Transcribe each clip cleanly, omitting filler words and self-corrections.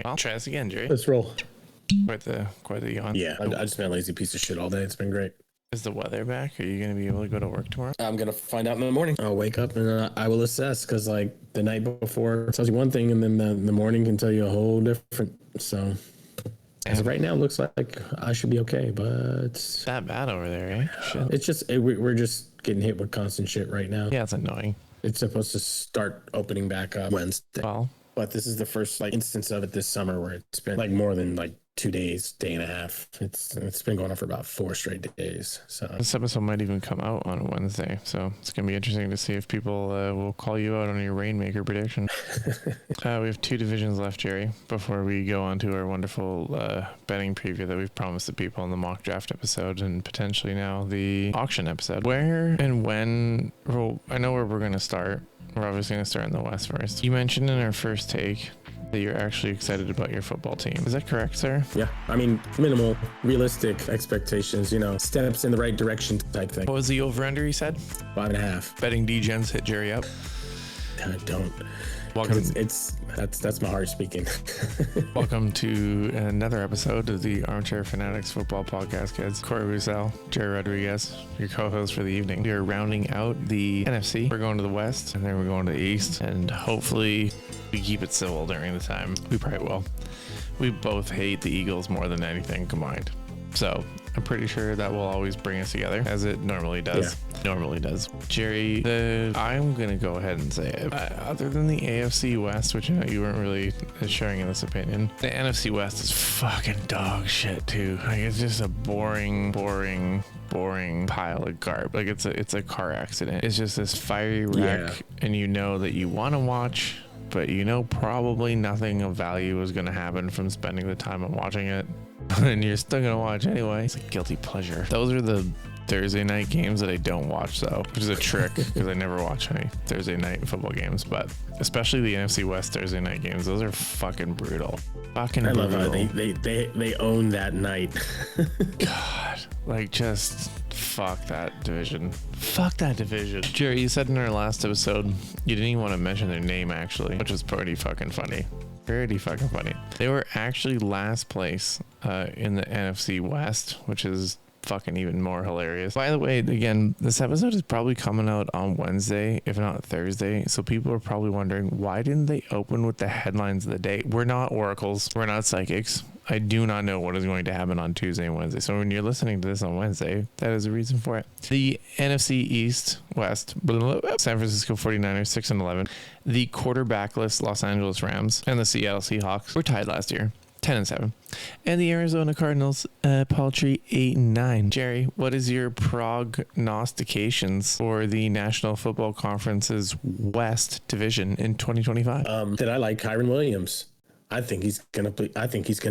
I'll try this again, Jerry. Let's roll. Quite the yawn. Yeah, I've just been a lazy piece of shit all day. It's been great. Is the weather back? Are you going to be able to go to work tomorrow? I'm going to find out in the morning. I'll wake up and I will assess, because like the night before tells you one thing and then the morning can tell you a whole different. So as of right now, it looks like I should be okay, but it's that bad over there, eh? Shit. It's just, we're just getting hit with constant shit right now. Yeah, it's annoying. It's supposed to start opening back up Wednesday. Well, but this is the first like instance of it this summer where it's been like more than like 2 days, day and a half. It's been going on for about 4 straight days. So this episode might even come out on Wednesday. So it's going to be interesting to see if people will call you out on your Rainmaker prediction. We have 2 divisions left, Jerry, before we go on to our wonderful betting preview that we've promised the people in the mock draft episode and potentially now the auction episode. Where and when, well, I know where we're going to start. We're obviously going to start in the West first. You mentioned in our first take that you're actually excited about your football team. Is that correct, sir? Yeah. I mean, minimal, realistic expectations, steps in the right direction type thing. What was the over-under, he said? 5.5. Betting D-Gens hit Jerry up? Don't. Welcome. That's my heart speaking. Welcome to another episode of the Armchair Fanatics football podcast, kids. Cory Roussel, Jerry Rodriguez, your co-host for the evening. We are rounding out the NFC. We're going to the West, and then we're going to the East, and hopefully we keep it civil during the time. We probably will. We both hate the Eagles more than anything combined. So I'm pretty sure that will always bring us together, as it normally does. Yeah. Normally does. Jerry, I'm going to go ahead and say it. Other than the AFC West, which you weren't really sharing in this opinion, the NFC West is fucking dog shit too. Like, it's just a boring pile of garb. Like, it's a car accident. It's just this fiery wreck, and you know that you want to watch, but probably nothing of value is going to happen from spending the time on watching it. And you're still gonna watch anyway. It's a guilty pleasure. Those are the Thursday night games that I don't watch, though, which is a trick because I never watch any Thursday night football games. But especially the NFC West Thursday night games, those are fucking brutal. I love how they own that night. God, like, just fuck that division. Fuck that division. Jerry, you said in our last episode you didn't even want to mention their name, actually, which is pretty fucking funny. Pretty fucking funny. They were actually last place in the NFC West, which is fucking even more hilarious. By the way, again, this episode is probably coming out on Wednesday, if not Thursday. So people are probably wondering, why didn't they open with the headlines of the day? We're not oracles. We're not psychics. I do not know what is going to happen on Tuesday and Wednesday. So when you're listening to this on Wednesday, that is a reason for it. The NFC East, West, San Francisco 49ers, 6-11. The quarterbackless Los Angeles Rams and the Seattle Seahawks were tied last year, 10-7. And the Arizona Cardinals, paltry 8-9. Jerry, what is your prognostications for the National Football Conference's West Division in 2025? Did I like Kyren Williams? I think he's gonna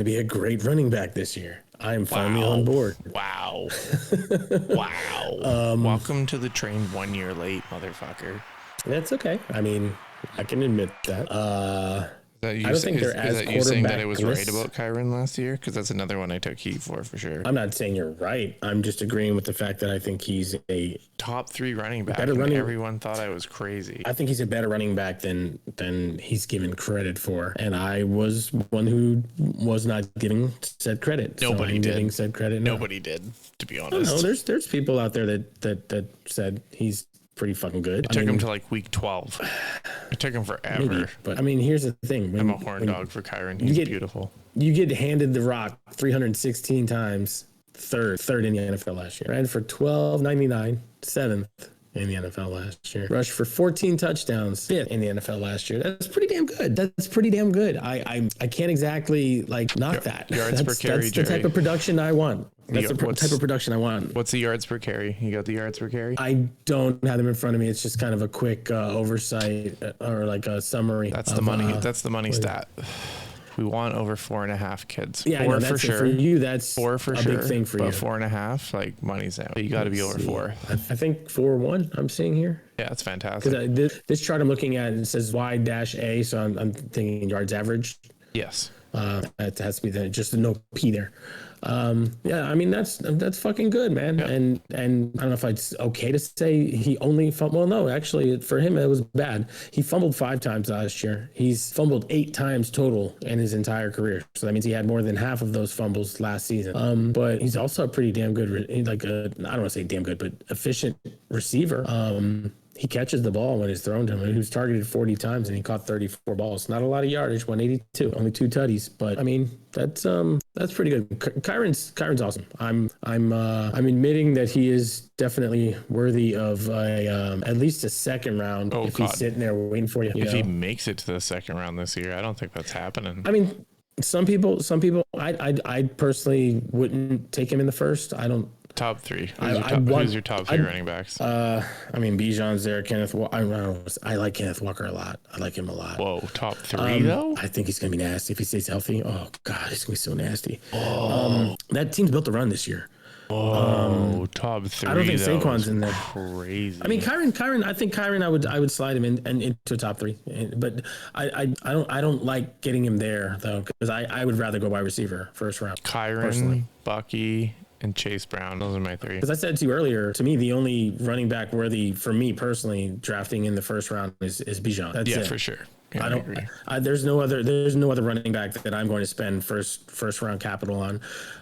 be a great running back this year. I am finally on board. Wow. Wow. Welcome to the train 1 year late, motherfucker. That's okay. I mean, I can admit that. I don't think they're as quarterback. You saying that I was right about Kyren last year? Because that's another one I took heat for sure. I'm not saying you're right. I'm just agreeing with the fact that I think he's a top 3 running back. Everyone thought I was crazy. I think he's a better running back than he's given credit for. And I was one who was not getting said credit. Nobody did. Getting said credit. Nobody did, to be honest. No, there's people out there that said he's pretty fucking good. It took him to like week 12. It took him forever. Maybe, but I mean, here's the thing. I'm a horn dog for Kyren. He's beautiful. You get handed the rock 316 times, third in the NFL last year. Ran for 1299, 7th in the NFL last year. Rushed for 14 touchdowns, 5th in the NFL last year. That's pretty damn good. I can't exactly knock that. Yards per carry, that's the type of production I want. That's the type of production I want. What's the yards per carry? You got the yards per carry? I don't have them in front of me. It's just kind of a quick oversight or like a summary. That's the money. That's the money stat. We want over 4.5 kids. Yeah, 4 I know, for sure. For you, that's 4 for a sure. big thing for you. But 4.5, like, money's out. You got to be over 4. I think 4-1. I'm seeing here. Yeah, it's fantastic. Because this chart I'm looking at, it says Y-A, so I'm thinking yards average. Yes. It has to be just no P there. Yeah, I mean that's fucking good, man. Yeah. And I don't know if it's okay to say he only fumbled. Well, no, actually, for him it was bad. He fumbled 5 times last year. He's fumbled 8 times total in his entire career. So that means he had more than half of those fumbles last season. But he's also a pretty damn good, I don't want to say damn good, but efficient receiver. He catches the ball when it's thrown to him. He was targeted 40 times and he caught 34 balls. Not a lot of yardage, 182, only 2 tutties. But I mean, that's pretty good. Kyren's awesome. I'm admitting that he is definitely worthy of at least a second round if he's sitting there waiting for you. If he makes it to the second round this year, I don't think that's happening. I mean, some people. I personally wouldn't take him in the first. I don't. Top 3. Who's your top 3 running backs? I mean, Bijan's there. Kenneth. I like Kenneth Walker a lot. I like him a lot. Whoa, top 3 though. I think he's gonna be nasty if he stays healthy. Oh God, he's gonna be so nasty. That team's built to run this year. Top 3. I don't think Saquon's in there. Crazy. I mean, Kyren. I think Kyren. I would slide him in and into a top 3. But I don't like getting him there though, because I would rather go wide receiver first round. Kyren, personally. Bucky, and Chase Brown. Those are my 3. As I said to you earlier, to me, the only running back worthy for me personally drafting in the first round is Bijan. That's it. For sure. Yeah, I don't agree. There's no other running back that I'm going to spend first round capital on.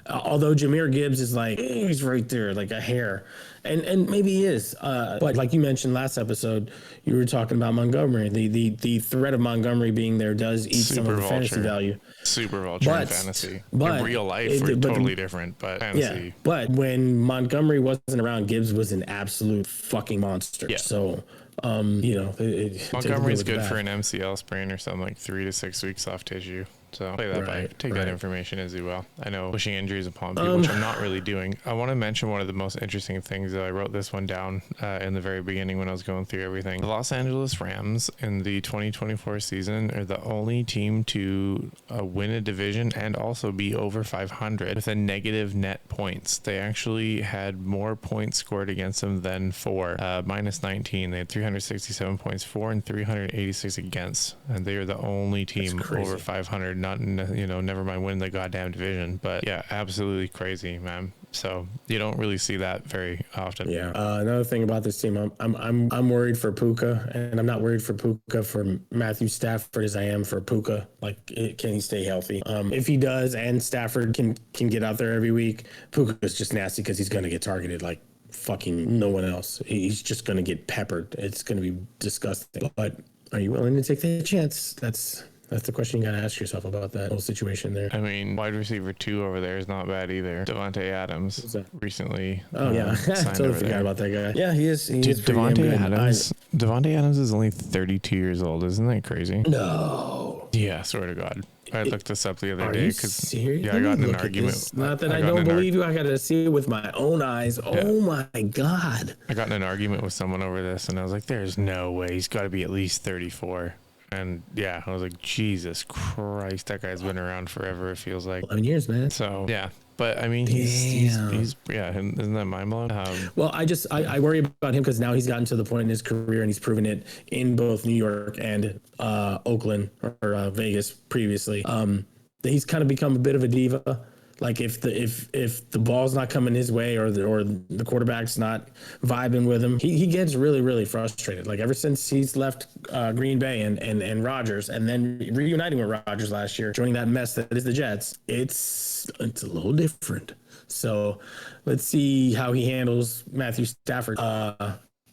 Although Jahmyr Gibbs is like, he's right there, like a hair. And maybe he is. But like you mentioned last episode, you were talking about Montgomery. The threat of Montgomery being there does eat some of the fantasy value. Super vulture in fantasy. But in real life, we're totally different. But fantasy. Yeah, but when Montgomery wasn't around, Gibbs was an absolute fucking monster. Yeah. So Montgomery's good for an MCL sprain or something, like 3 to 6 weeks off tissue. So play that take that information as you will. I know pushing injuries upon people, which I'm not really doing. I want to mention one of the most interesting things, though. I wrote this one down in the very beginning when I was going through everything. The Los Angeles Rams in the 2024 season are the only team to win a division and also be over 500 with a negative net points. They actually had more points scored against them than for, minus 19. They had 367 points for and 386 against, and they are the only team over 500. Not, never mind win the goddamn division, but yeah, absolutely crazy, man. So you don't really see that very often. Yeah. Another thing about this team, I'm worried for Puka, and I'm not worried for Puka for Matthew Stafford as I am for Puka. Like, can he stay healthy? If he does, and Stafford can get out there every week, Puka is just nasty because he's going to get targeted like fucking no one else. He's just going to get peppered. It's going to be disgusting. But are you willing to take that chance? That's the question you got to ask yourself about that whole situation there. I mean, wide receiver 2 over there is not bad either. Devontae Adams recently. Oh, yeah. I totally forgot about that guy. Yeah, he is. Devontae Adams. Devontae Adams is only 32 years old. Isn't that crazy? No. Yeah, swear to God. I looked this up the other day because I got in an argument. Not that I don't believe you. I got to see it with my own eyes. Yeah. Oh my God. I got in an argument with someone over this, and I was like, "There's no way. He's got to be at least 34." And yeah, I was like, Jesus Christ, that guy's been around forever. It feels like 11 years, man. So yeah, but I mean, he's yeah, isn't that mind blowing? Well, I worry about him because now he's gotten to the point in his career and he's proven it in both New York and Oakland or Vegas previously. That he's kind of become a bit of a diva. Like if the ball's not coming his way or the quarterback's not vibing with him, he gets really, really frustrated. Like ever since he's left Green Bay and Rodgers, and then reuniting with Rodgers last year, joining that mess that is the Jets, it's a little different. So let's see how he handles Matthew Stafford.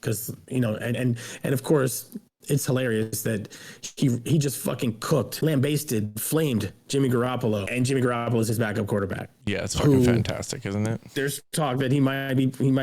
Because and of course, it's hilarious that he just fucking cooked, lambasted, flamed Jimmy Garoppolo, and Jimmy Garoppolo is his backup quarterback. Yeah, it's fucking fantastic, isn't it? There's talk that he might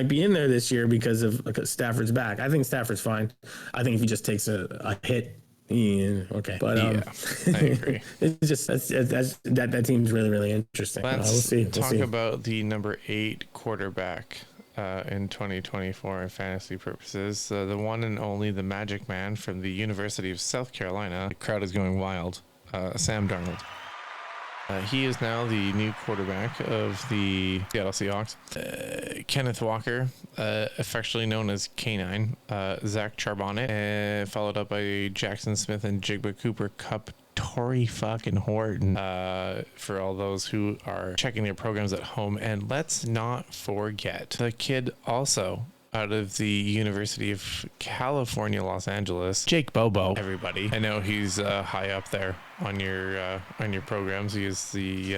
be in there this year because of Stafford's back. I think Stafford's fine. I think if he just takes a hit, okay. But yeah, I agree. It's just that team's really, really interesting. Let's talk about the number 8 quarterback. In 2024 in fantasy purposes, the one and only the Magic Man from the University of South Carolina. The crowd is going wild. Sam Darnold. He is now the new quarterback of the Seattle Seahawks. Kenneth Walker, affectionately known as K9, Zach Charbonnet, followed up by Jackson Smith and Jigba Cooper Cup Tory fucking Horton, for all those who are checking their programs at home. And let's not forget the kid also out of the University of California, Los Angeles, Jake Bobo, everybody. I know he's high up there on your programs. He is the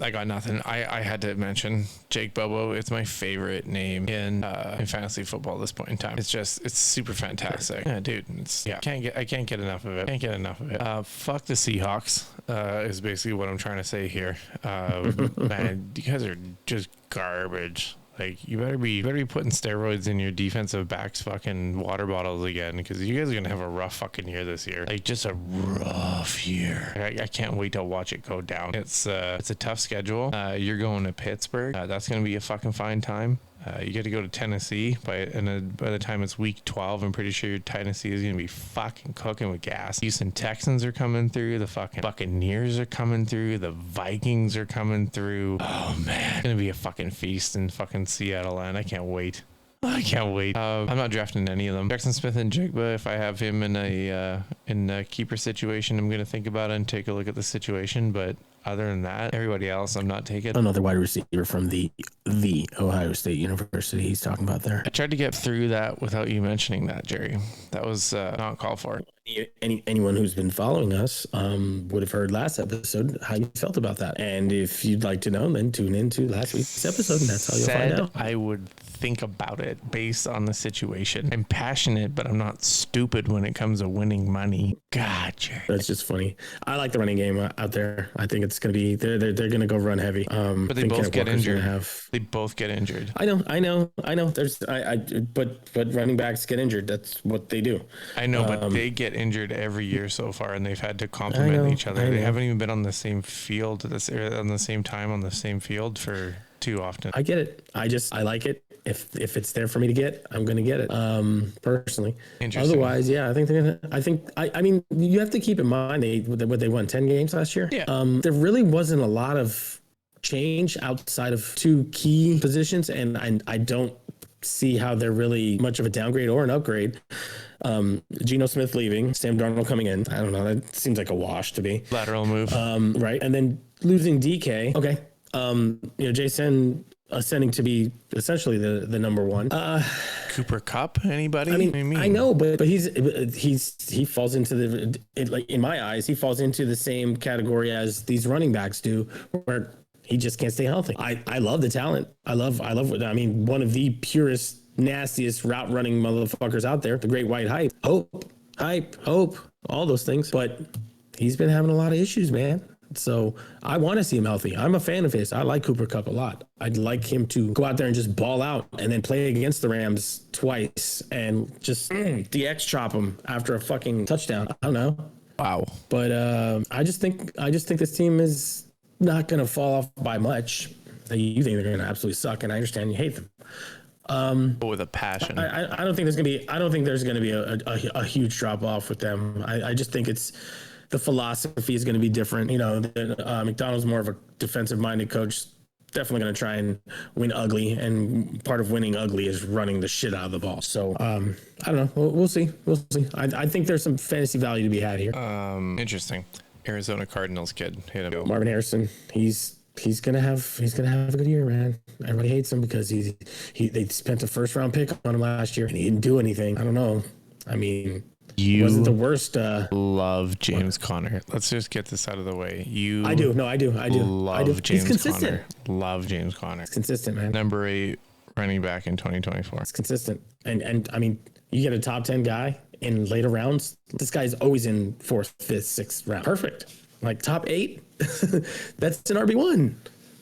I got nothing. I had to mention Jake Bobo. It's my favorite name in fantasy football at this point in time. It's super fantastic. Yeah, dude. I can't get enough of it. Fuck the Seahawks is basically what I'm trying to say here. Man, you guys are just garbage. Like, you better be putting steroids in your defensive backs fucking water bottles again, because you guys are gonna have a rough fucking year this year. Like, just a rough year. I can't wait to watch it go down. It's a tough schedule. You're going to Pittsburgh. That's gonna be a fucking fine time. You get to go to Tennessee by the time it's week 12. I'm pretty sure Tennessee is going to be fucking cooking with gas. Houston Texans are coming through. The fucking Buccaneers are coming through. The Vikings are coming through. Oh, man. It's going to be a fucking feast in fucking Seattle, and I can't wait. I'm not drafting any of them. Jackson Smith and Jigba, if I have him in a keeper situation, I'm going to think about it and take a look at the situation, but other than that, everybody else, I'm not taking. Another wide receiver from the Ohio State University he's talking about there. I tried to get through that without you mentioning that, Jerry. That was not called for. Anyone who's been following us would have heard last episode how you felt about that. And if you'd like to know, then tune into last week's episode, and that's how you'll find out. I would think about it based on the situation. I'm passionate, but I'm not stupid when it comes to winning money. God, Jerry. That's just funny. I like the running game out there. I think it's going to be, they're going to go run heavy. But they both get injured. They both get injured. I know. But running backs get injured. That's what they do. I know, but they get injured every year so far, and they've had to complement each other. They haven't even been on the same field on the same time on the same field for too often. I get it. I like it. If it's there for me to get, I'm going to get it. Personally. Otherwise, yeah, I mean, you have to keep in mind they won 10 games last year. Yeah. There really wasn't a lot of change outside of two key positions, and I don't see how they're really much of a downgrade or an upgrade. Geno Smith leaving, Sam Darnold coming in. I don't know. That seems like a wash to me. Lateral move. Right. And then losing DK. Okay. Jason ascending to be essentially the number one. Cooper Kupp, anybody? I know, but he falls into in my eyes, he falls into the same category as these running backs do, where he just can't stay healthy. I love the talent. I love one of the purest, nastiest route running motherfuckers out there, the great white hope, all those things. But he's been having a lot of issues, man. So I want to see him healthy. I'm a fan of his. I like Cooper Kupp a lot. I'd like him to go out there and just ball out and then play against the Rams twice and just DX chop him after a fucking touchdown. I don't know. Wow. But I just think this team is not going to fall off by much. You think they're going to absolutely suck, and I understand you hate them. With a passion. I don't think there's going to be a huge drop off with them. I just think the philosophy is going to be different. McDonald's more of a defensive minded coach, definitely going to try and win ugly. And part of winning ugly is running the shit out of the ball. So I don't know. We'll see. I think there's some fantasy value to be had here. Interesting. Arizona Cardinals kid hit him. Marvin Harrison. He's gonna have a good year, man. Everybody hates him because they spent a first round pick on him last year and he didn't do anything. I don't know. I mean, you wasn't the worst. Love James Conner. Let's just get this out of the way. I do. Love James He's consistent. Conner. Love James Conner. He's consistent, man. Number 8 running back in 2024. It's consistent. And I mean, you get a top 10 guy in later rounds. This guy's always in 4th, 5th, 6th round. Perfect. Like top 8. That's an RB1.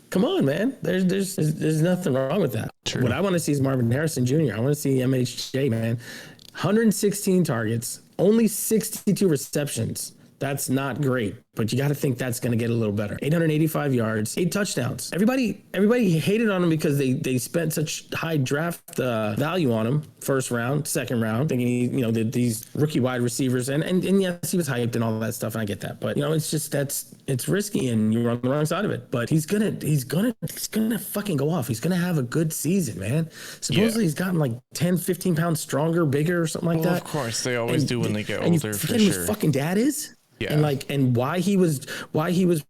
Come on, man. There's nothing wrong with that. True. What I want to see is Marvin Harrison Jr. I want to see MHJ, man. 116 targets, only 62 receptions. That's not great, but you got to think that's going to get a little better. 885 yards, 8 touchdowns. Everybody hated on him because they spent such high draft value on him. First round, second round, thinking these rookie wide receivers, and yes, he was hyped and all that stuff, and I get that. But it's just it's risky, and you're on the wrong side of it. But he's gonna fucking go off. He's gonna have a good season, man. Supposedly he's gotten like 10, 15 pounds stronger, bigger, or something like that. Of course, they always do when they get older, for sure. Who his fucking dad is? Yeah. and why he was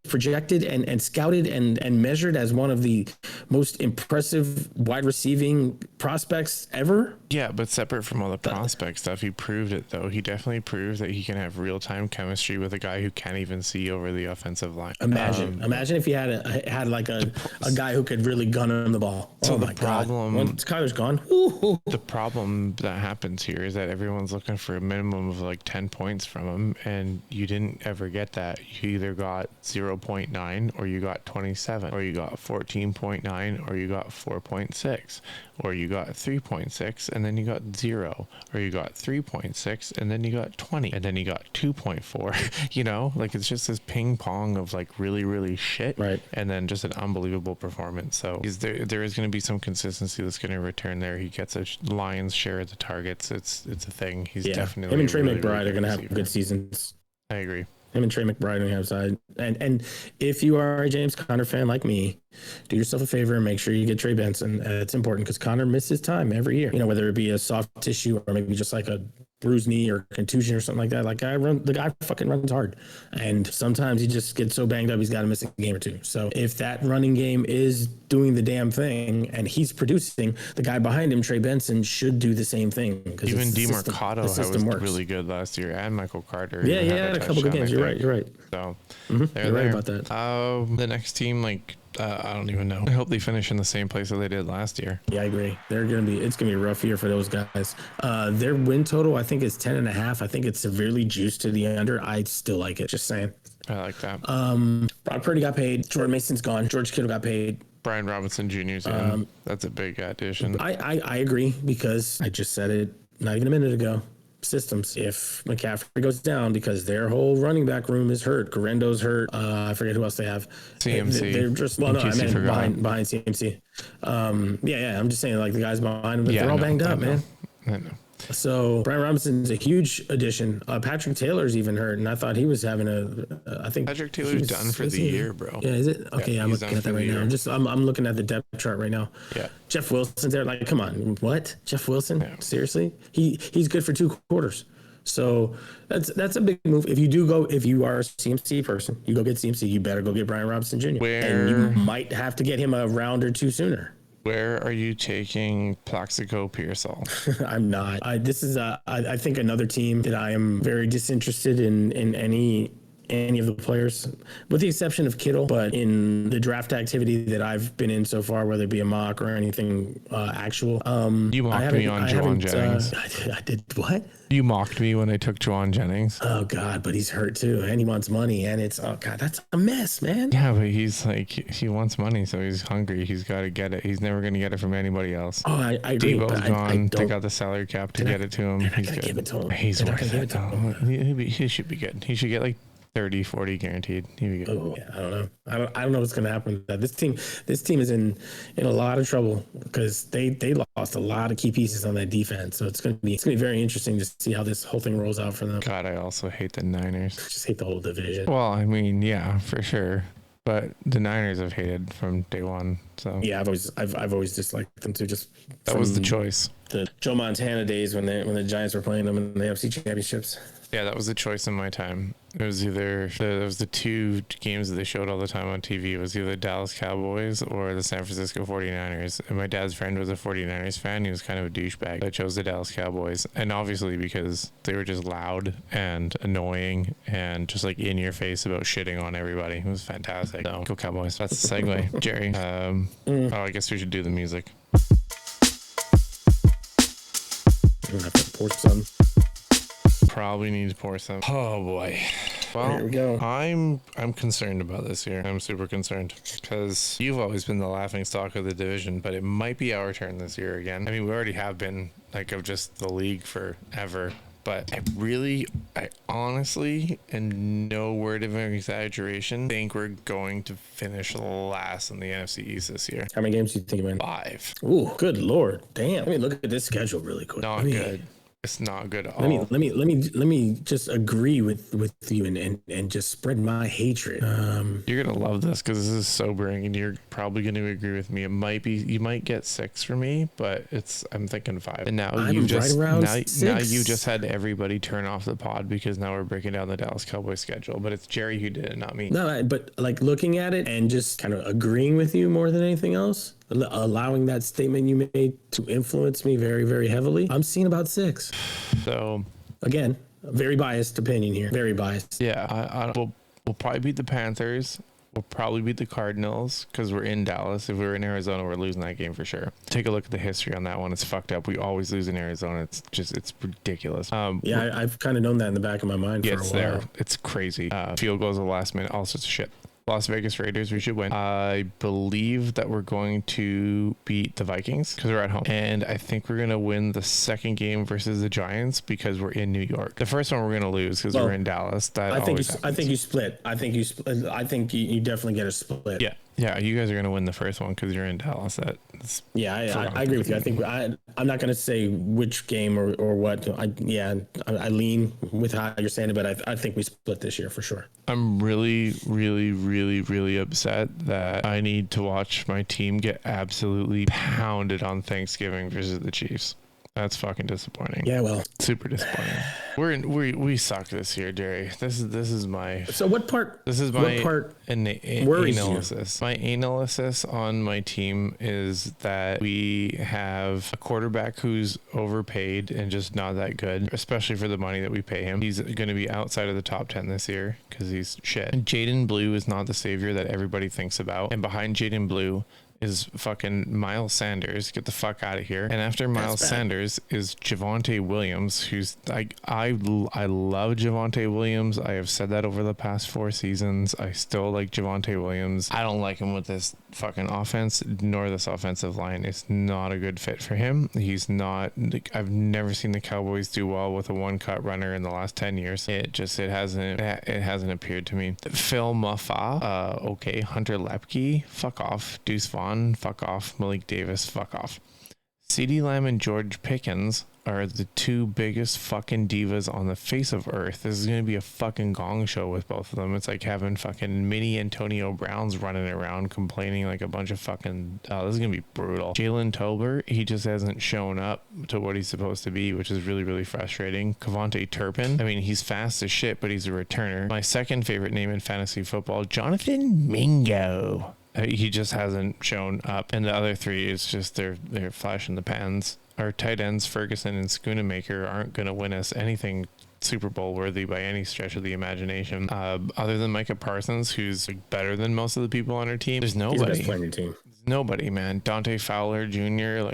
projected and scouted and measured as one of the most impressive wide receiving prospects ever. Yeah, but separate from all the prospect stuff, he proved it though. He definitely proved that he can have real-time chemistry with a guy who can't even see over the offensive line. Imagine if he had like a guy who could really gun him the ball. So oh the my problem, God. Once Kyler's gone, ooh. The problem that happens here is that everyone's looking for a minimum of like 10 points from him, and you didn't ever get that. You either got 0.9 or you got 27, or you got 14.9 or you got 4.6, or you got 3.6 and then you got 0, or you got 3.6 and then you got 20, and then you got 2.4. You know, like it's just this ping pong of like really, really shit, right? And then just an unbelievable performance. So there is going to be some consistency that's going to return there. He gets a lion's share of the targets. It's a thing. He's definitely him and Trey really, McBride really are going to have receiver. good seasons. I agree. Him and Trey McBride on the outside. And if you are a James Conner fan like me, do yourself a favor and make sure you get Trey Benson. It's important because Conner misses time every year. You know, whether it be a soft tissue or maybe just like a bruised knee or contusion or something like that. Like the guy fucking runs hard. And sometimes he just gets so banged up he's got to miss a game or two. So if that running game is doing the damn thing and he's producing, the guy behind him, Trey Benson, should do the same thing. Even DeMarcado was really good last year, and Michael Carter. Yeah, had a couple good games. You're right. So you're right about that. The next team, I don't even know. I hope they finish in the same place that they did last year. Yeah, I agree. It's gonna be a rough year for those guys. Their win total, I think, is 10.5. I think it's severely juiced to the under. I still like it. Just saying. I like that. Brock Purdy got paid. Jordan Mason's gone. George Kittle got paid. Brian Robinson Jr.'s in. That's a big addition. I agree because I just said it not even a minute ago. Systems. If McCaffrey goes down because their whole running back room is hurt, Garendo's hurt. I forget who else they have. CMC. They're just I meant behind CMC. Yeah. I'm just saying like the guys behind them, they're all banged up, man. I know. So Brian Robinson's a huge addition. Patrick Taylor's even hurt, and I thought he was having I think Patrick Taylor's done for the year, bro. Yeah, is it? Okay, I'm looking at that right now. I'm looking at the depth chart right now. Yeah. Jeff Wilson's there. Like, come on, what? Jeff Wilson? Yeah. Seriously? He's good for 2 quarters. So that's a big move. If you are a CMC person, you go get CMC. You better go get Brian Robinson Jr. And you might have to get him a round or two sooner. Where are you taking Plaxico Pearsall? I'm not. This is I think another team that I am very disinterested in any of the players, with the exception of Kittle. But in the draft activity that I've been in so far, whether it be a mock or anything actual, you mocked me on Juwan Jennings. I did what? You mocked me when I took Juwan Jennings. Oh God, but he's hurt too, and he wants money, and it's God, that's a mess, man. Yeah, but he's like he wants money, so he's hungry. He's got to get it. He's never going to get it from anybody else. Oh, I agree. Debo's gone. They got the salary cap to get it to him. He's good. Give it to him. He's worth it. He should be good. He should get like 30, 40 guaranteed. Oh, yeah, I don't know. I don't know what's going to happen with that. This team is in a lot of trouble because they lost a lot of key pieces on that defense. So it's going to be very interesting to see how this whole thing rolls out for them. God, I also hate the Niners. I just hate the whole division. Well, I mean, yeah, for sure. But the Niners have hated from day one. So yeah, I've always disliked them too. Just that was the choice. The Joe Montana days when the Giants were playing them in the NFC championships. Yeah, that was the choice in my time. It was either there was the 2 games that they showed all the time on TV. It was either the Dallas Cowboys or the San Francisco 49ers. And my dad's friend was a 49ers fan. He was kind of a douchebag. I chose the Dallas Cowboys. And obviously because they were just loud and annoying and just like in your face about shitting on everybody. It was fantastic. So go Cowboys. That's the segue. Jerry. I guess we should do the music. I'm gonna have to pour some. Probably need to pour some. Oh boy. Well, here we go. I'm concerned about this year. I'm super concerned because you've always been the laughing stock of the division, but it might be our turn this year again. I mean, we already have been like of just the league forever, but I honestly, and no word of an exaggeration, think we're going to finish last in the NFC East this year. How many games do you think you win? 5. Ooh, good Lord. Damn. Let me look at this schedule really quick. Not good. It's not good at Let me all. let me just agree with you and just spread my hatred. You're gonna love this because this is sobering, and you're probably gonna agree with me. It might be you might get 6 for me, but I'm thinking 5. And now I'm you right just around now 6. you just had everybody turn off the pod because now we're breaking down the Dallas Cowboys schedule. But it's Jerry who did it, not me. No, but like looking at it and just kind of agreeing with you more than anything else, allowing that statement you made to influence me very, very heavily, I'm seeing about 6. So Again, very biased opinion here. Very biased. yeah, we'll probably beat the Panthers. We'll probably beat the Cardinals because we're in Dallas. If we were in Arizona, we're losing that game for sure. Take a look at the history on that one. It's fucked up. We always lose in Arizona. It's ridiculous. Yeah, I've kind of known that in the back of my mind for a while. There. It's crazy. Field goals at the last minute, all sorts of shit. Las Vegas Raiders, we should win. I believe that we're going to beat the Vikings because we're at home. And I think we're going to win the second game versus the Giants because we're in New York. The first one we're going to lose because we're in Dallas. I think you split. I think you definitely get a split. Yeah, you guys are going to win the first one because you're in Dallas. I agree with you. I think I'm not going to say which game or what. I lean with how you're saying it, but I think we split this year for sure. I'm really, really, really, really upset that I need to watch my team get absolutely pounded on Thanksgiving versus the Chiefs. That's fucking disappointing. Yeah, well, super disappointing. We suck this year, Jerry. This is my. So what part? This is my analysis. My analysis on my team is that we have a quarterback who's overpaid and just not that good, especially for the money that we pay him. He's going to be outside of the top 10 this year because he's shit. And Jaden Blue is not the savior that everybody thinks about. And behind Jaden Blue is fucking Miles Sanders. Get the fuck out of here. And after Miles Sanders is Javonte Williams, who's like, I love Javonte Williams. I have said that over the past 4 seasons. I still like Javonte Williams. I don't like him with this fucking offense, nor this offensive line. It's not a good fit for him. He's not, I've never seen the Cowboys do well with a one-cut runner in the last 10 years. It hasn't appeared to me. Phil Muffa, okay. Hunter Lepke, fuck off. Deuce Vaughn, fuck off. Malik Davis, fuck off. CeeDee Lamb and George Pickens are the 2 biggest fucking divas on the face of earth. This is going to be a fucking gong show with both of them. It's like having fucking mini Antonio Browns running around complaining like a bunch of fucking, this is going to be brutal. Jalen Tolbert, he just hasn't shown up to what he's supposed to be, which is really, really frustrating. Kevontae Turpin, I mean, he's fast as shit, but he's a returner. My second favorite name in fantasy football, Jonathan Mingo. He just hasn't shown up, and the other 3 is just they're flash in the pans. Our tight ends Ferguson and Schoonamaker aren't going to win us anything Super Bowl worthy by any stretch of the imagination. Other than Micah Parsons, who's better than most of the people on our team, there's nobody. He's the best player on your team. Nobody, man. Dante Fowler Jr.,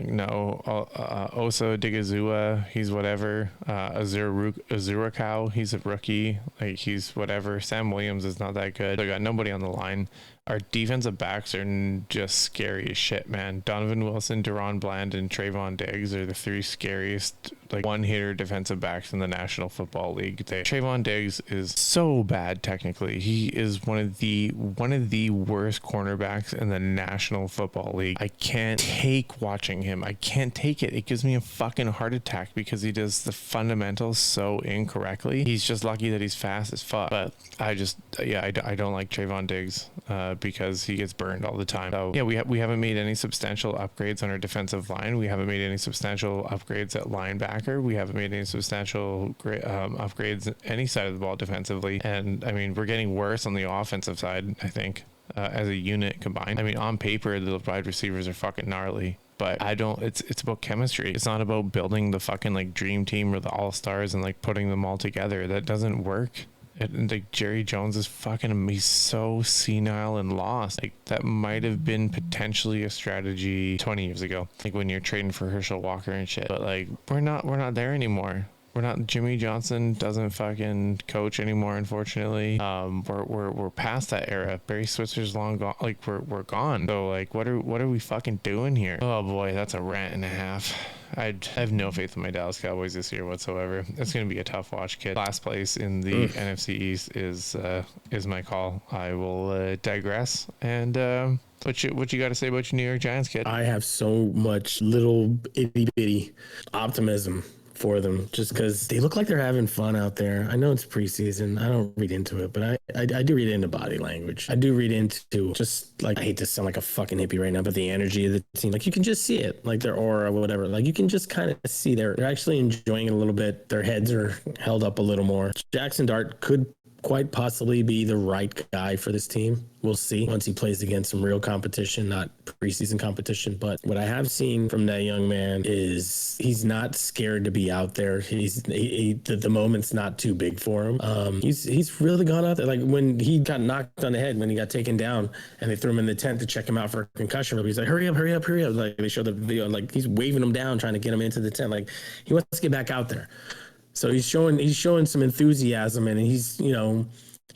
Osa Digizua, he's whatever. Azuracao, he's a rookie. Like, he's whatever. Sam Williams is not that good. They got nobody on the line. Our defensive backs are just scary as shit, man. Donovan Wilson, Deron Bland, and Trayvon Diggs are the 3 scariest one-hitter defensive backs in the National Football League. Trayvon Diggs is so bad technically. He is one of the worst cornerbacks in the National Football League. I can't take watching him. I can't take it. It gives me a fucking heart attack because he does the fundamentals so incorrectly. He's just lucky that he's fast as fuck. But I don't like Trayvon Diggs because he gets burned all the time. So yeah, we haven't made any substantial upgrades on our defensive line. We haven't made any substantial upgrades at linebacker. We haven't made any substantial upgrades any side of the ball defensively. And I mean, we're getting worse on the offensive side, I think, as a unit combined. I mean, on paper, the wide receivers are fucking gnarly. But it's about chemistry. It's not about building the fucking dream team or the all-stars and putting them all together. That doesn't work. Jerry Jones is he's so senile and lost. That might have been potentially a strategy 20 years ago, when you're trading for Herschel Walker and shit. But we're not there anymore. We're not. Jimmy Johnson doesn't fucking coach anymore, unfortunately. We're past that era. Barry Switzer's long gone. We're gone. So what are we fucking doing here? Oh boy, that's a rant and a half. I have no faith in my Dallas Cowboys this year whatsoever. It's going to be a tough watch, kid. Last place in the NFC East is my call. I will digress. And what you got to say about your New York Giants, kid? I have so much little itty bitty optimism for them just because they look like they're having fun out there. I know it's preseason. I don't read into it, but I do read into body language. I do read into just like, I hate to sound like a fucking hippie right now, but the energy of the team, like you can just see it, like their aura or whatever. Like you can just kind of see they're actually enjoying it a little bit. Their heads are held up a little more. Jackson Dart could quite possibly be the right guy for this team. We'll see once he plays against some real competition, not preseason competition. But what I have seen from that young man is he's not scared to be out there. The moment's not too big for him. He's really gone out there. Like when he got knocked on the head, when he got taken down, and they threw him in the tent to check him out for a concussion. He's like, hurry up. Like they showed the video, like he's waving him down, trying to get him into the tent. Like he wants to get back out there. So he's showing some enthusiasm, and he's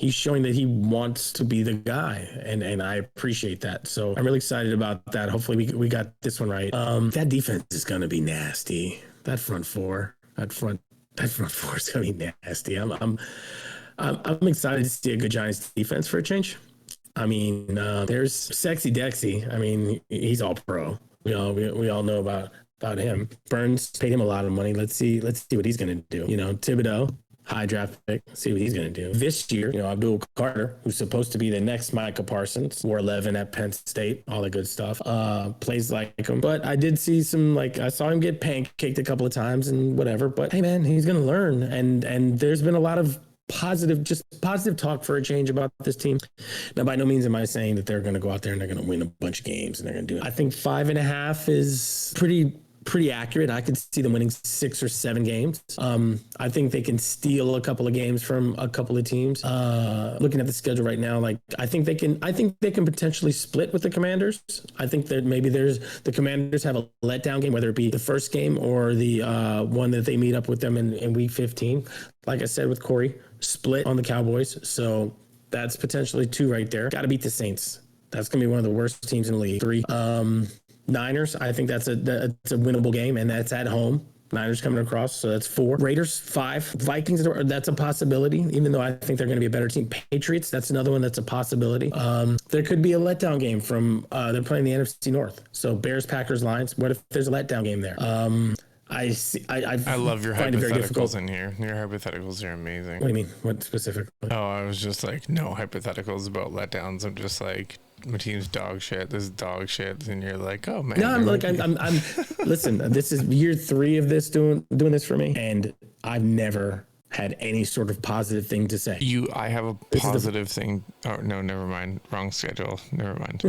showing that he wants to be the guy, and I appreciate that. So I'm really excited about that. Hopefully we got this one right. That defense is gonna be nasty. That front four is gonna be nasty. I'm excited to see a good Giants defense for a change. I mean, there's Sexy Dexy. I mean, he's all pro. We all know about him. Burns paid him a lot of money. Let's see what he's going to do. Thibodeau, high draft pick. See what he's going to do. This year, Abdul Carter, who's supposed to be the next Micah Parsons, wore 11 at Penn State, all the good stuff, plays like him. But I did see some, I saw him get pancaked a couple of times and whatever. But hey, man, he's going to learn. And there's been a lot of positive talk for a change about this team. Now, by no means am I saying that they're going to go out there and they're going to win a bunch of games and they're going to do it. I think 5.5 is pretty accurate. I could see them winning 6 or 7 games. I think they can steal a couple of games from a couple of teams. Looking at the schedule right now, I think they can potentially split with the Commanders. I think that maybe the Commanders have a letdown game, whether it be the first game or the one that they meet up with them in week 15. Like I said with Corey, split on the Cowboys. So that's potentially 2 right there. Got to beat the Saints. That's going to be one of the worst teams in the league. 3. Niners, I think that's a winnable game, and that's at home. Niners coming across, so that's 4. Raiders, 5. Vikings, that's a possibility, even though I think they're going to be a better team. Patriots, that's another one that's a possibility. There could be a letdown game from they're playing the NFC North. So Bears, Packers, Lions. What if there's a letdown game there? I love your hypotheticals in here. Your hypotheticals are amazing. What do you mean? What specifically? Oh, I was just like, no hypotheticals about letdowns. I'm just like, my team's dog shit. This is dog shit, and you're like, oh man. No, I'm listen. This is year 3 of this doing this for me, and I've never had any sort of positive thing to say. I have a positive thing. Oh no, never mind. Wrong schedule. Never mind.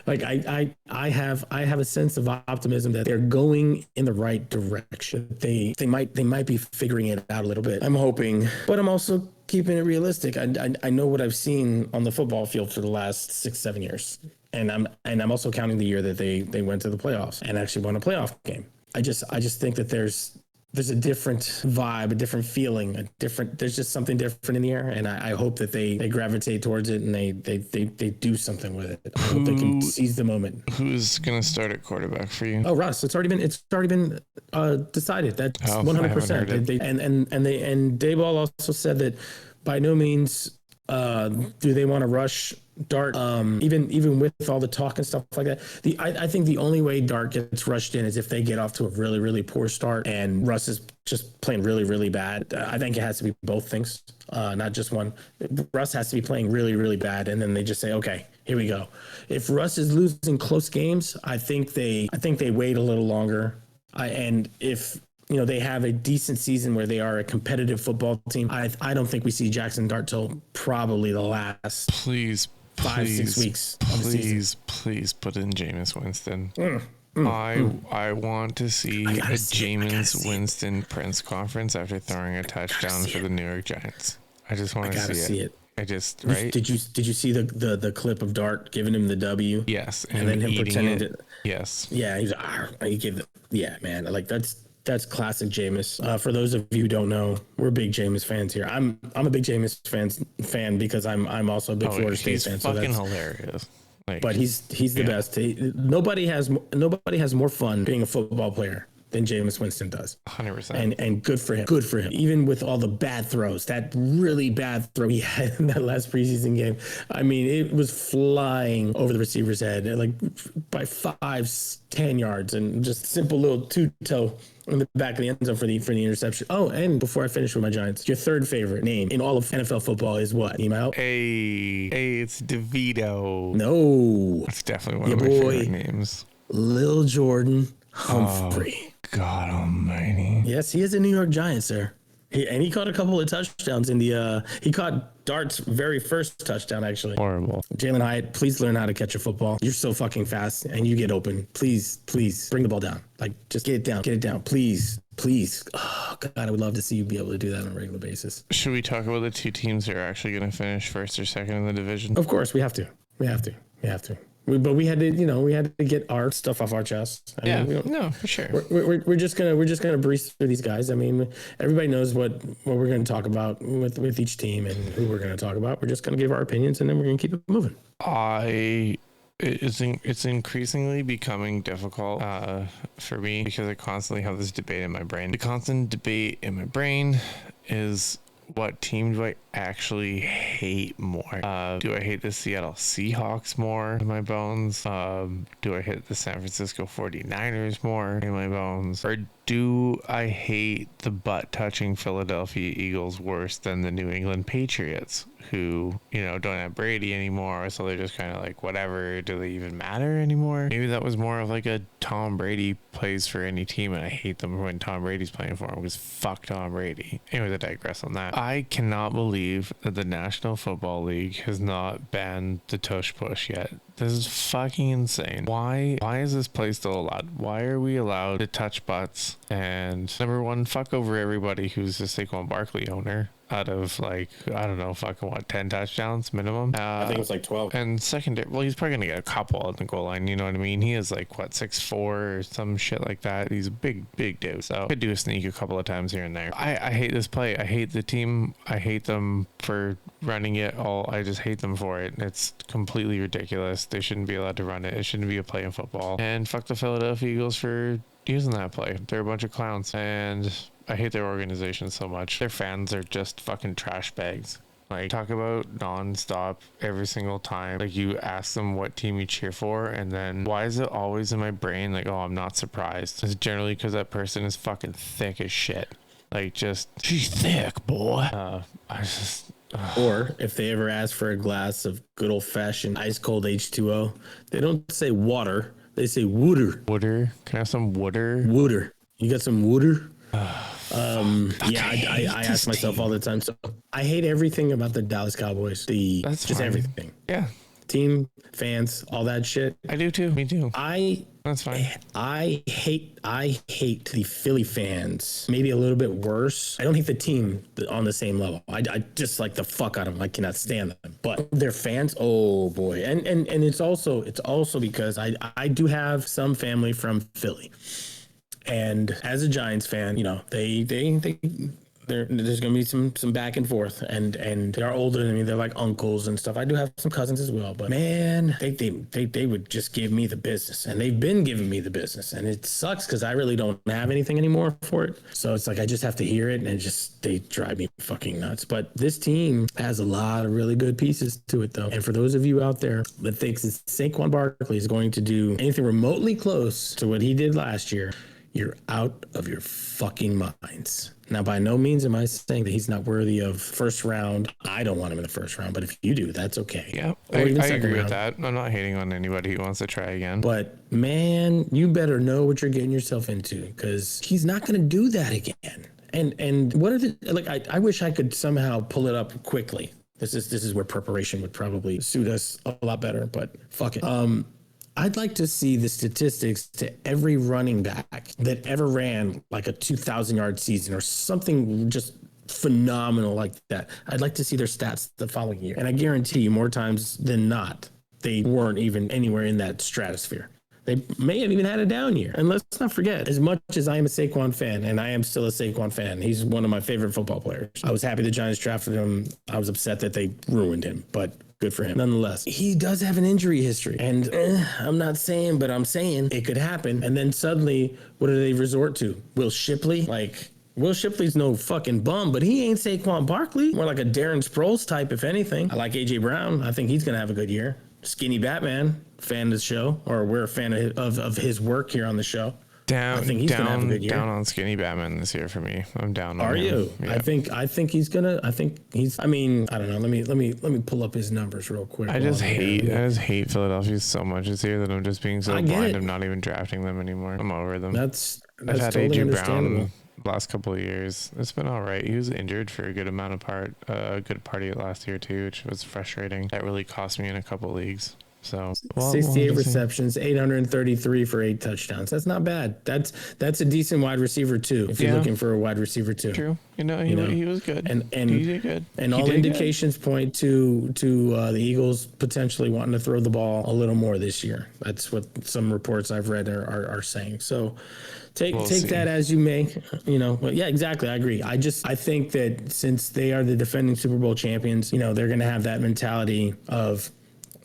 I have a sense of optimism that they're going in the right direction. They might be figuring it out a little bit. I'm hoping, but I'm also keeping it realistic. I know what I've seen on the football field for the last 6-7 years, and I'm also counting the year that they went to the playoffs and actually won a playoff game. I just think that there's a different vibe, a different feeling, there's just something different in the air. And I hope that they gravitate towards it and they do something with it. I hope they can seize the moment. Who's going to start at quarterback for you? Oh, Russ, it's already been decided. That's 100%. And Dayball also said that by no means do they want to rush Dart, even with all the talk and stuff like that. I think the only way Dart gets rushed in is if they get off to a really, really poor start and Russ is just playing really, really bad. I think it has to be both things, not just one. Russ has to be playing really, really bad, and then they just say, okay, here we go. If Russ is losing close games, I think they wait a little longer. And if they have a decent season where they are a competitive football team, I don't think we see Jackson Dart till probably the last 5-6 weeks. Please put in Jameis Winston. I want to see a Jameis Winston press conference after throwing a touchdown for the New York Giants. I just want to see it. Right? Did you see the clip of Dart giving him the W? Yes, and then him pretending to. Yes. Yeah, he gave man. That's classic Jameis. For those of you who don't know, we're big Jameis fans here. I'm a big Jameis fan because I'm also a big Florida State fan. He's fucking hilarious. But he's the best. Nobody has more fun being a football player than Jameis Winston does. 100%. And good for him. Good for him. Even with all the bad throws, that really bad throw he had in that last preseason game. I mean, it was flying over the receiver's head, like by 5-10 yards, and just simple little two-toe in the back of the end zone for the interception. Oh, and before I finish with my Giants, your third favorite name in all of NFL football is what? Name out? Hey, it's DeVito. No. That's definitely one of my favorite names. Lil Jordan Humphrey. Oh, God almighty. Yes, he is a New York Giant, sir. He caught a couple of touchdowns in the he caught Dart's very first touchdown, actually. Horrible. Jalen Hyatt, please learn how to catch a football. You're so fucking fast and you get open. Please bring the ball down. Like, just get it down. Please. Oh, God, I would love to see you be able to do that on a regular basis. Should we talk about the two teams that are actually going to finish first or second in the division? Of course, we have to. But we had to get our stuff off our chest. I mean, no, for sure. We're just gonna breeze through these guys. I mean, everybody knows what we're gonna talk about with each team and who we're gonna talk about. We're just gonna give our opinions and then we're gonna keep it moving. It's increasingly becoming difficult for me because I constantly have this debate in my brain. The constant debate in my brain is, what team do I actually hate more? Do I hate the Seattle Seahawks more in my bones? Do I hate the San Francisco 49ers more in my bones? Or do I hate the butt-touching Philadelphia Eagles worse than the New England Patriots, who, don't have Brady anymore, so they're just kind of like, whatever, do they even matter anymore? Maybe that was more of like a Tom Brady plays for any team, and I hate them when Tom Brady's playing for them, because fuck Tom Brady. Anyways, I digress on that. I cannot believe that the National Football League has not banned the tush push yet. This is fucking insane. Why is this play still allowed? Why are we allowed to touch butts? And number one, fuck over everybody who's a Saquon Barkley owner out of, like, I don't know, fucking what, 10 touchdowns minimum? I think it's like 12. And secondary, well, he's probably gonna get a couple at the goal line, you know what I mean? He is like, what, 6'4" or some shit like that. He's a big dude, so could do a sneak a couple of times here and there. I hate this play. I hate the team. I hate them for running it all. I just hate them for it. It's completely ridiculous. They shouldn't be allowed to run it. It shouldn't be a play in football. And fuck the Philadelphia Eagles for using that play. They're a bunch of clowns, and I hate their organization so much. Their fans are just fucking trash bags. Like, talk about nonstop every single time. Like, you ask them what team you cheer for, and then why is it always in my brain like, oh, I'm not surprised? It's generally because that person is fucking thick as shit. Like, just, she's thick, boy. Or if they ever ask for a glass of good old fashioned ice cold H2O, they don't say water, they say wooder. Wooder? Can I have some wooder? Wooder. You got some wooder? I ask myself all the time. So I hate everything about the Dallas Cowboys. That's just fine. Everything. Yeah. Team, fans, all that shit. I do too. Me too. That's fine. I hate the Philly fans. Maybe a little bit worse. I don't hate the team on the same level. I dislike the fuck out of them. I cannot stand them. But their fans, oh boy. And it's also because I do have some family from Philly. And as a Giants fan, there's going to be some back and forth, and they are older than me. They're like uncles and stuff. I do have some cousins as well, but man, they would just give me the business, and they've been giving me the business, and it sucks because I really don't have anything anymore for it. So it's like I just have to hear it, and they drive me fucking nuts. But this team has a lot of really good pieces to it, though. And for those of you out there that thinks that Saquon Barkley is going to do anything remotely close to what he did last year, you're out of your fucking minds. Now, by no means am I saying that he's not worthy of first round. I don't want him in the first round, but if you do, that's okay. Yeah, I agree with that. I'm not hating on anybody who wants to try again. But, man, you better know what you're getting yourself into, because he's not going to do that again. And what are the, I wish I could somehow pull it up quickly. This is where preparation would probably suit us a lot better, but fuck it. I'd like to see the statistics to every running back that ever ran like a 2,000-yard season or something just phenomenal like that. I'd like to see their stats the following year. And I guarantee you more times than not, they weren't even anywhere in that stratosphere. They may have even had a down year. And let's not forget, as much as I am a Saquon fan, and I am still a Saquon fan, he's one of my favorite football players. I was happy the Giants drafted him. I was upset that they ruined him, but good for him. Nonetheless, he does have an injury history. And I'm not saying, but I'm saying it could happen. And then suddenly, what do they resort to? Will Shipley? Like, Will Shipley's no fucking bum, but he ain't Saquon Barkley. More like a Darren Sproles type, if anything. I like A.J. Brown. I think he's going to have a good year. Skinny Batman, fan of the show, or we're a fan of his work here on the show. I think he's gonna have a good year. Down on Skinny Batman this year for me. I'm down on him. Are you? Yeah. I think he's gonna. I mean, I don't know. Let me pull up his numbers real quick. I just hate Philadelphia so much this year that I'm just being so blind. I'm not even drafting them anymore. I'm over them. I've had totally A.J. understandable. Brown last couple of years. It's been all right. He was injured for a good good party last year too, which was frustrating. That really cost me in a couple leagues. So 68 receptions, 833 for 8 touchdowns. That's not bad. That's a decent wide receiver too. If you're looking for a wide receiver too. True. You know, he was good. And he did good. And all indications point to the Eagles potentially wanting to throw the ball a little more this year. That's what some reports I've read are saying. So take that as you may. But yeah, exactly. I agree. I think that since they are the defending Super Bowl champions, they're going to have that mentality of,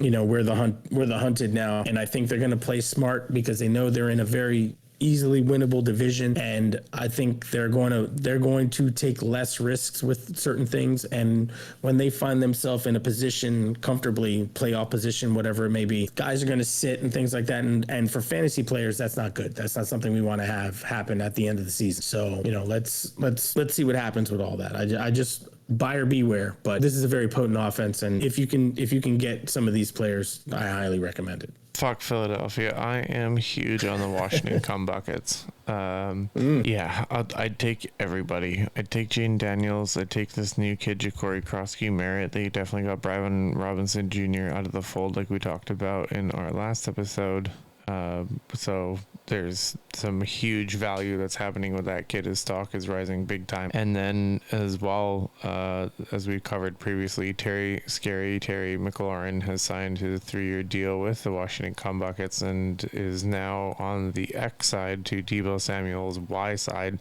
we're the hunted now. And I think they're going to play smart because they know they're in a very easily winnable division. And I think they're going to take less risks with certain things. And when they find themselves in a position comfortably, playoff position, whatever it may be, guys are going to sit and things like that. And for fantasy players, that's not good. That's not something we want to have happen at the end of the season. So, let's see what happens with all that. I just buyer beware, but this is a very potent offense, and if you can get some of these players, I highly recommend it. Fuck Philadelphia. I am huge on the Washington come buckets. Yeah, I'd take everybody. I'd take Jaden Daniels. I'd take this new kid, Ja'Cory Merritt. They definitely got Brian Robinson Jr. out of the fold like we talked about in our last episode. So there's some huge value that's happening with that kid. His stock is rising big time. And then as well, as we covered previously, Terry McLaurin has signed his 3-year deal with the Washington Cumbuckets and is now on the X side to Deebo Samuel's Y side,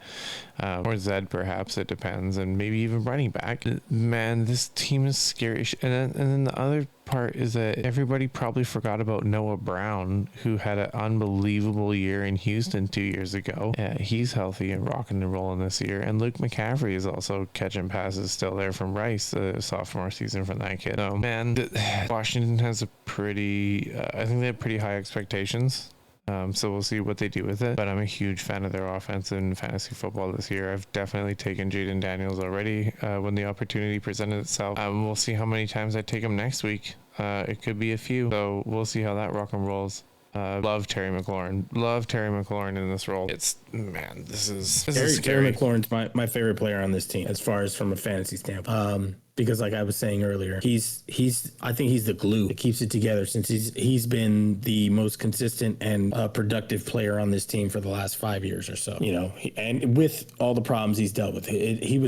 or Z perhaps, it depends, and maybe even running back. Man, this team is scary. And then the other part is that everybody probably forgot about Noah Brown, who had an unbelievable year in Houston 2 years ago. Yeah, he's healthy and rocking and rolling this year. And Luke McCaffrey is also catching passes still there from Rice, the sophomore season from that kid. So, man, Washington has I think they have pretty high expectations. So we'll see what they do with it. But I'm a huge fan of their offense in fantasy football this year. I've definitely taken Jaden Daniels already when the opportunity presented itself. We'll see how many times I take him next week. It could be a few. So we'll see how that rock and rolls. Love Terry McLaurin in this role. This is scary. Terry McLaurin's my favorite player on this team as far as from a fantasy standpoint. Because like I was saying earlier, I think he's the glue that keeps it together since he's been the most consistent and productive player on this team for the last 5 years or so. And with all the problems he's dealt with, he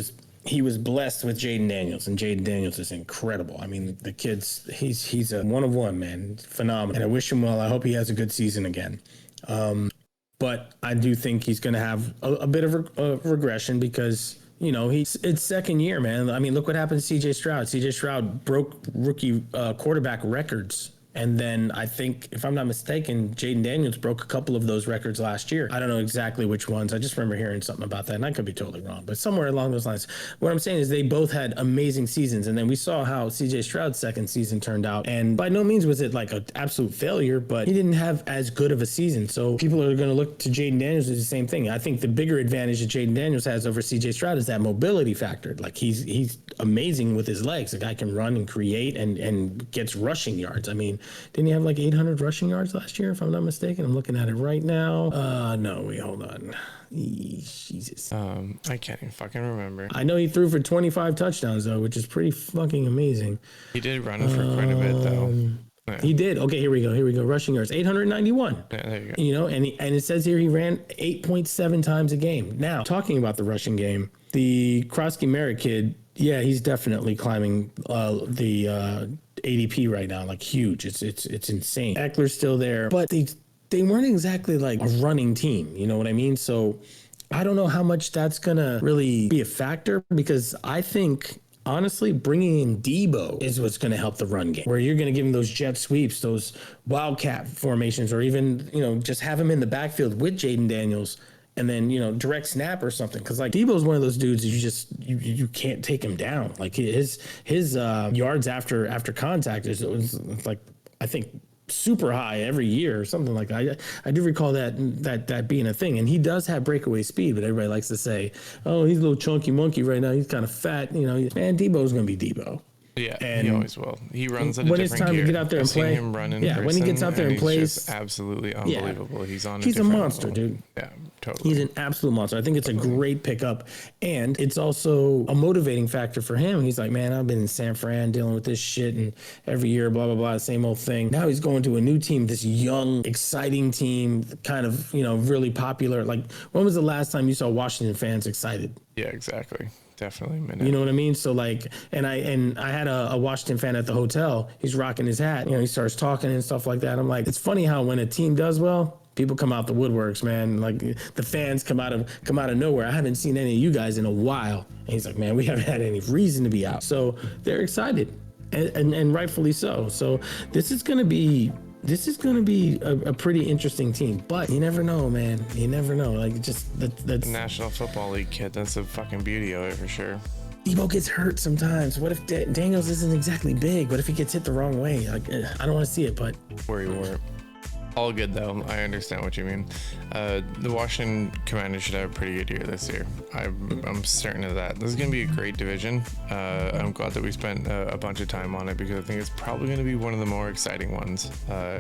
was blessed with Jaden Daniels, and Jaden Daniels is incredible. I mean, the kid's he's a one of one, man, phenomenal. And I wish him well. I hope he has a good season again. But I do think he's going to have a bit of regression because, it's second year, man. I mean, look what happened to C.J. Stroud. C.J. Stroud broke rookie quarterback records. And then I think, if I'm not mistaken, Jaden Daniels broke a couple of those records last year. I don't know exactly which ones. I just remember hearing something about that, and I could be totally wrong, but somewhere along those lines. What I'm saying is they both had amazing seasons, and then we saw how C.J. Stroud's second season turned out. And by no means was it like an absolute failure, but he didn't have as good of a season. So people are going to look to Jaden Daniels as the same thing. I think the bigger advantage that Jaden Daniels has over C.J. Stroud is that mobility factor. Like he's amazing with his legs. The guy can run and create and gets rushing yards. I mean, didn't he have like 800 rushing yards last year, if I'm not mistaken? I'm looking at it right now. No, wait, hold on. Jesus. I can't even fucking remember. I know he threw for 25 touchdowns, though, which is pretty fucking amazing. He did run it for quite a bit, though. Yeah. He did. Okay, here we go. Rushing yards, 891. Yeah, there you go. And it says here he ran 8.7 times a game. Now, talking about the rushing game, the Merritt kid, yeah, he's definitely climbing the ADP right now, like huge. It's insane. Eckler's still there, but they weren't exactly like a running team. You know what I mean? So I don't know how much that's going to really be a factor, because I think, honestly, bringing in Debo is what's going to help the run game, where you're going to give him those jet sweeps, those wildcat formations, or even, just have him in the backfield with Jaden Daniels, and then, direct snap or something. Because like Debo's one of those dudes you can't take him down. Like his yards after contact is like, I think, super high every year or something like that. I do recall that being a thing. And he does have breakaway speed, but everybody likes to say, oh, he's a little chunky monkey right now. He's kind of fat. Man, Debo's going to be Debo. Yeah, and he always will. He runs at a when different it's time gear. to get out there and play. Him run in when he gets out there and plays, just absolutely unbelievable. Yeah. He's a monster, level. dude. Yeah, totally. He's an absolute monster. I think it's a great pickup, and it's also a motivating factor for him. He's like, man, I've been in San Fran dealing with this shit, and every year, blah blah blah, the same old thing. Now he's going to a new team, this young, exciting team, kind of really popular. Like, when was the last time you saw Washington fans excited? Yeah, exactly. Definitely. You know what I mean? So like, and I had a Washington fan at the hotel. He's rocking his hat. He starts talking and stuff like that. I'm like, it's funny how when a team does well, people come out the woodworks, man. Like, the fans come out of nowhere. I haven't seen any of you guys in a while. And he's like, man, we haven't had any reason to be out. So they're excited, and rightfully so. So this is going to be a pretty interesting team, but you never know, man. You never know. Like, just that's National Football League kid. That's the fucking beauty of it, for sure. Debo gets hurt sometimes. What if Daniels isn't exactly big? What if he gets hit the wrong way? Like, I don't want to see it, but Worry weren't. All good, though. I understand what you mean. The Washington Commanders should have a pretty good year this year. I'm certain of that. This is going to be a great division. I'm glad that we spent a bunch of time on it, because I think it's probably going to be one of the more exciting ones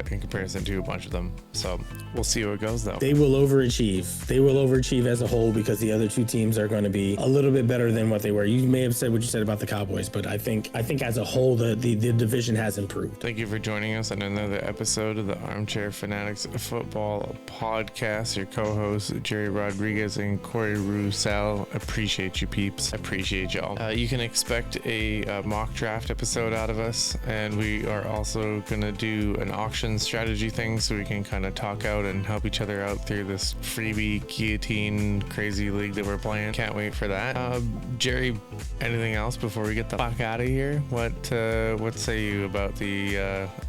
in comparison to a bunch of them. So we'll see how it goes, though. they will overachieve. They will overachieve as a whole, because the other two teams are going to be a little bit better than what they were. You may have said what you said about the Cowboys, but I think as a whole, the division has improved. Thank you for joining us on another episode of the Armchair Fanatics Football Podcast. Your co-hosts, Jerry Rodriguez and Cory Roussel. Appreciate you, peeps. Appreciate y'all. You can expect a mock draft episode out of us, and we are also going to do an auction strategy thing, so we can kind of talk out and help each other out through this freebie guillotine crazy league that we're playing. Can't wait for that. Jerry, anything else before we get the fuck out of here? What say you about the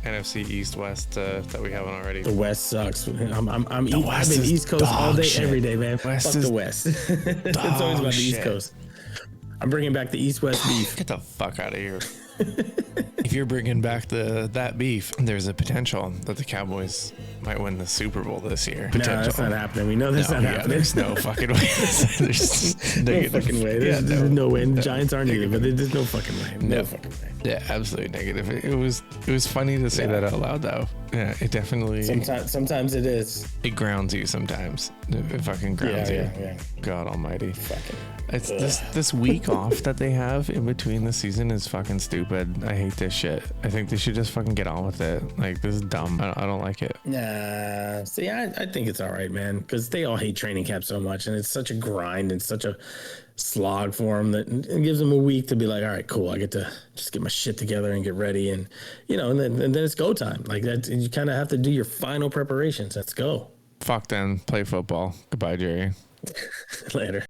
NFC East-West that we haven't already? The West sucks. I've been East Coast all day, shit. Every day, man. West Fuck the West. It's always about the East shit. Coast. I'm bringing back the East-West beef. Get the fuck out of here. If you're bringing back that beef, there's a potential that the Cowboys might win the Super Bowl this year. No, that's not happening. We know that's not happening. There's no fucking way. There's no fucking way. There's no way. And the Giants aren't either, but there's no fucking way. No fucking way. Yeah, absolutely negative. It was funny to say that out loud, though. Yeah, it definitely. Sometimes it is. It grounds you sometimes. It fucking grounds you. Yeah. God Almighty. Fucking. It's this week off that they have in between the season is fucking stupid. I hate this shit. I think they should just fucking get on with it. Like, this is dumb. I don't like it. Nah. See, I think it's all right, man, because they all hate training camp so much, and it's such a grind and such a slog for them that it gives them a week to be like, all right, cool. I get to just get my shit together and get ready, and and then it's go time. Like that, you kind of have to do your final preparations. Let's go. Fuck them. Play football. Goodbye, Jerry. Later.